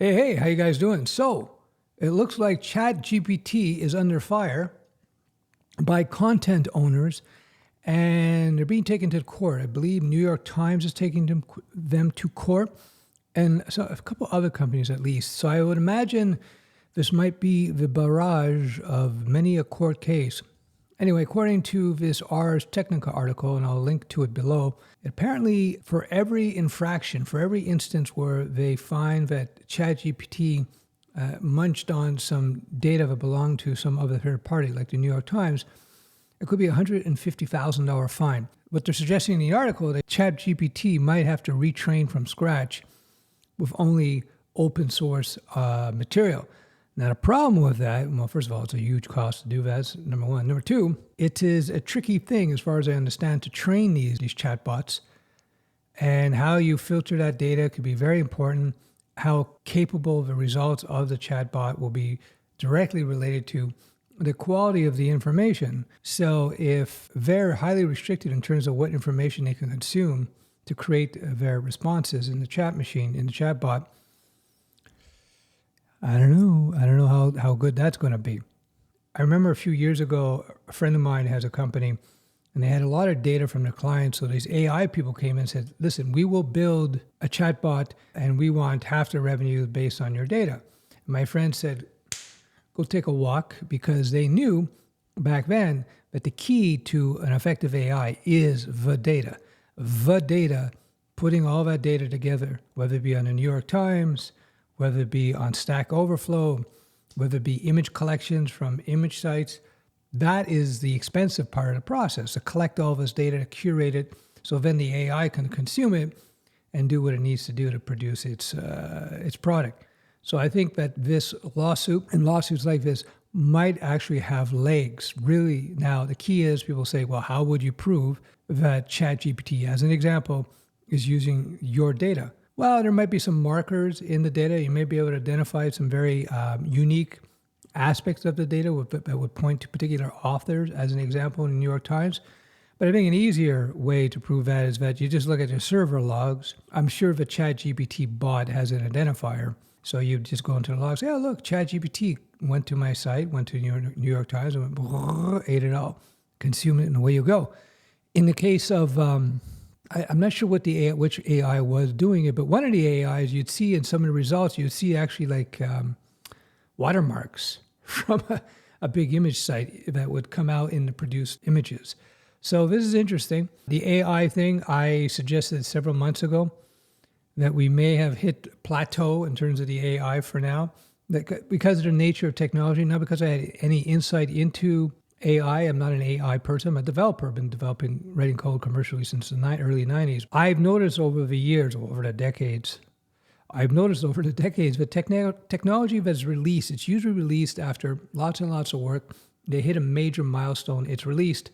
Hey, how you guys doing? So, it looks like ChatGPT is under fire by content owners, and they're being taken to court. I believe New York Times is taking them to court, and so a couple other companies at least. So I would imagine this might be the barrage of many a court case. Anyway, according to this Ars Technica article, and I'll link to it below, apparently for every infraction, for every instance where they find that ChatGPT munched on some data that belonged to some other third party, like the New York Times, it could be a $150,000 fine. What they're suggesting in the article is that ChatGPT might have to retrain from scratch with only open source material. Now, the problem with that, well, first of all, it's a huge cost to do that. That's number one. Number two, it is a tricky thing, as far as I understand, to train these chatbots. And how you filter that data could be very important. How capable the results of the chatbot will be directly related to the quality of the information. So if they're highly restricted in terms of what information they can consume to create their responses in the chat machine, in the chatbot, I don't know how good that's going to be. I remember a few years ago, a friend of mine has a company, and they had a lot of data from their clients. So these AI people came in and said, listen, we will build a chatbot, and we want half the revenue based on your data. And my friend said, go take a walk, because they knew back then that the key to an effective AI is the data. The data, putting all that data together, whether it be on the New York Times, whether it be on Stack Overflow, whether it be image collections from image sites, that is the expensive part of the process, to collect all this data, to curate it, so then the AI can consume it and do what it needs to do to produce its product. So I think that this lawsuit and lawsuits like this might actually have legs, really. Now, the key is people say, well, how would you prove that ChatGPT, as an example, is using your data? Well, there might be some markers in the data. You may be able to identify some very unique aspects of the data that would point to particular authors, as an example, in the New York Times. But I think an easier way to prove that is that you just look at your server logs. I'm sure the ChatGPT bot has an identifier. So you just go into the logs, say, oh, look, ChatGPT went to my site, went to New York Times, and went, ate it all, consume it, and away you go. In the case of... I'm not sure which AI was doing it, but one of the AIs you'd see in some of the results, you'd see actually like watermarks from a big image site that would come out in the produced images. So this is interesting. The AI thing, I suggested several months ago that we may have hit plateau in terms of the AI for now, that because of the nature of technology, not because I had any insight into AI. I'm not an AI person. I'm a developer. I've been writing code commercially since the early 90s. I've noticed over the years, over the decades, that technology that's released, it's usually released after lots and lots of work. They hit a major milestone, it's released.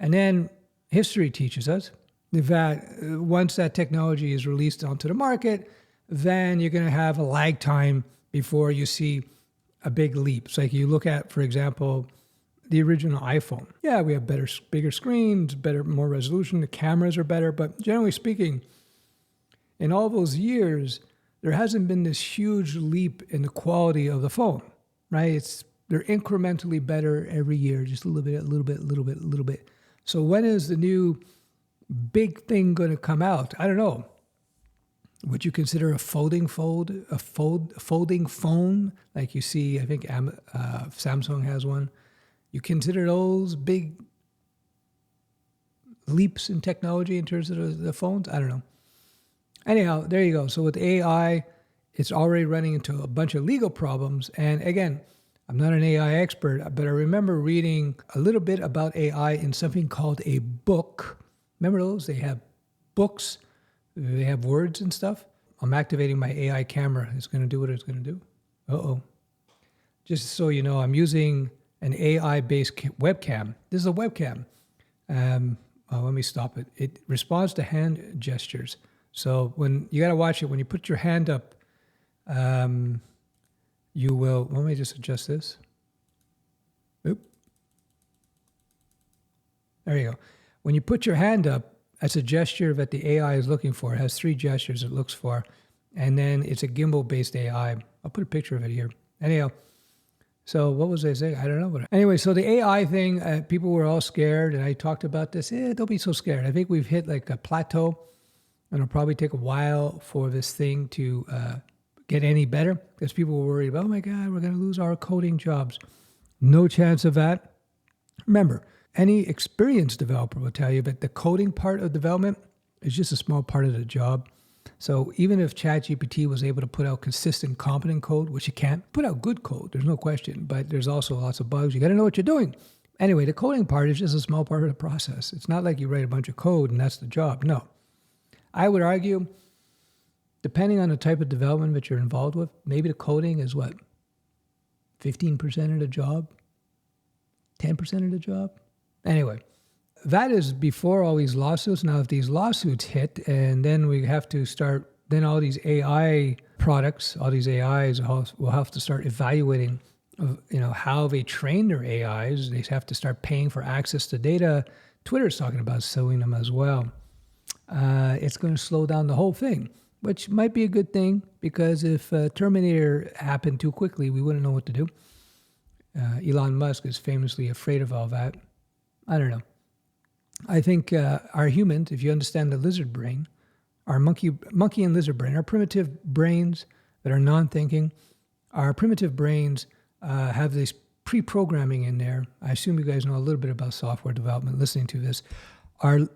And then history teaches us that once that technology is released onto the market, then you're going to have a lag time before you see a big leap. So like you look at, for example, the original iPhone. Yeah, we have bigger screens, more resolution, the cameras are better, but generally speaking, in all those years, there hasn't been this huge leap in the quality of the phone, right? They're incrementally better every year, just a little bit. So when is the new big thing going to come out? I don't know. Would you consider a folding phone, like you see, I think Samsung has one? You consider those big leaps in technology in terms of the phones? I don't know. Anyhow, there you go. So with AI, it's already running into a bunch of legal problems. And again, I'm not an AI expert, but I remember reading a little bit about AI in something called a book. Remember those? They have books. They have words and stuff. I'm activating my AI camera. It's going to do what it's going to do. Uh-oh. Just so you know, I'm using an AI-based webcam. This is a webcam. Let me stop it. It responds to hand gestures. So when you got to watch it, when you put your hand up, you will, let me just adjust this. Oop. There you go. When you put your hand up, that's a gesture that the AI is looking for. It has 3 gestures it looks for. And then it's a gimbal-based AI. I'll put a picture of it here. Anyhow, so what was I saying? I don't know. Anyway, so the AI thing, people were all scared, and I talked about this. Don't be so scared. I think we've hit like a plateau, and it'll probably take a while for this thing to get any better, because people were worried about, oh my God, we're going to lose our coding jobs. No chance of that. Remember, any experienced developer will tell you that the coding part of development is just a small part of the job. So even if ChatGPT was able to put out consistent, competent code, which it can't, put out good code, there's no question, but there's also lots of bugs. You got to know what you're doing. Anyway, the coding part is just a small part of the process. It's not like you write a bunch of code and that's the job. No. I would argue, depending on the type of development that you're involved with, maybe the coding is what? 15% of the job? 10% of the job? Anyway, that is before all these lawsuits. Now, if these lawsuits hit, and then we have to start, then all these AI products, all these AIs will have to start evaluating, how they train their AIs. They have to start paying for access to data. Twitter's talking about suing them as well. It's going to slow down the whole thing, which might be a good thing, because if Terminator happened too quickly, we wouldn't know what to do. Elon Musk is famously afraid of all that. I don't know. I think our humans, if you understand the lizard brain, our monkey and lizard brain, our primitive brains that are non-thinking, our primitive brains have this pre-programming in there. I assume you guys know a little bit about software development listening to this. Our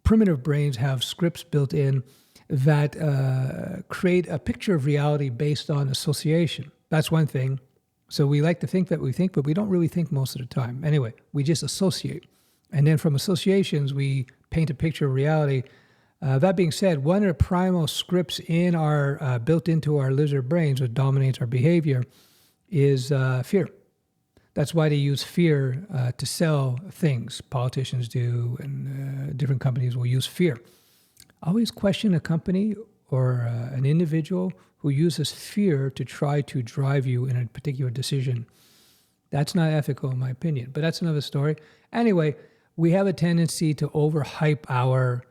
primitive brains have scripts built in that create a picture of reality based on association. That's one thing. So we like to think that we think, but we don't really think most of the time. Anyway, we just associate. And then from associations, we paint a picture of reality. That being said, one of the primal scripts in our built into our lizard brains, which dominates our behavior, is fear. That's why they use fear to sell things. Politicians do, and different companies will use fear. Always question a company or an individual who uses fear to try to drive you in a particular decision. That's not ethical, in my opinion, but that's another story. Anyway, we have a tendency to overhype our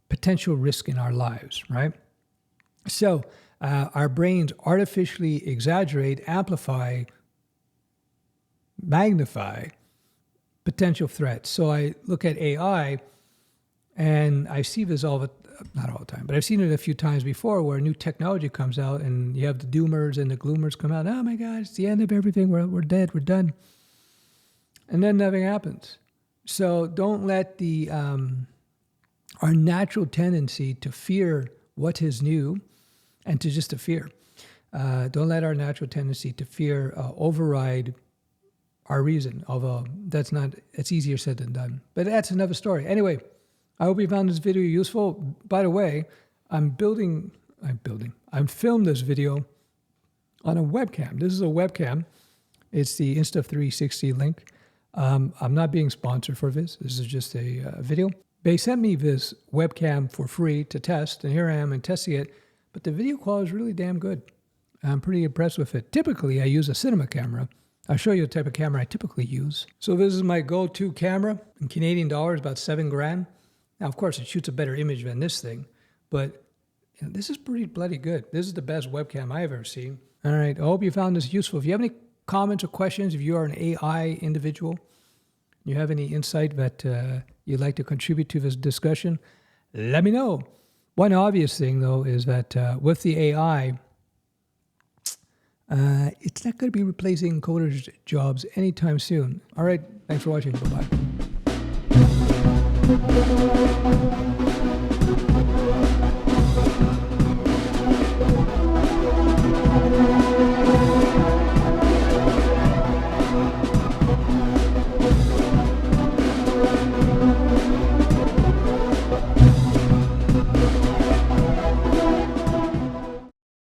potential risk in our lives, right? So our brains artificially exaggerate, amplify, magnify potential threats. So I look at AI, and I see this not all the time, but I've seen it a few times before, where new technology comes out and you have the doomers and the gloomers come out. Oh my God, it's the end of everything. We're dead. We're done. And then nothing happens. So don't let our natural tendency to fear what is new and to just to fear. Don't let our natural tendency to fear override our reason, although it's easier said than done. But that's another story. Anyway, I hope you found this video useful. By the way, I'm filmed this video on a webcam. This is a webcam. It's the Insta360 link. I'm not being sponsored for this. This is just a video. They sent me this webcam for free to test, and here I am and testing it. But the video quality is really damn good. I'm pretty impressed with it. Typically, I use a cinema camera. I'll show you the type of camera I typically use. So this is my go-to camera. In Canadian dollars, about $7,000. Now, of course, it shoots a better image than this thing, but this is pretty bloody good. This is the best webcam I've ever seen. All right, I hope you found this useful. If you have any comments or questions, if you are an AI individual, you have any insight that you'd like to contribute to this discussion, let me know. One obvious thing, though, is that with the AI, it's not going to be replacing coders' jobs anytime soon. All right, thanks for watching. Bye-bye.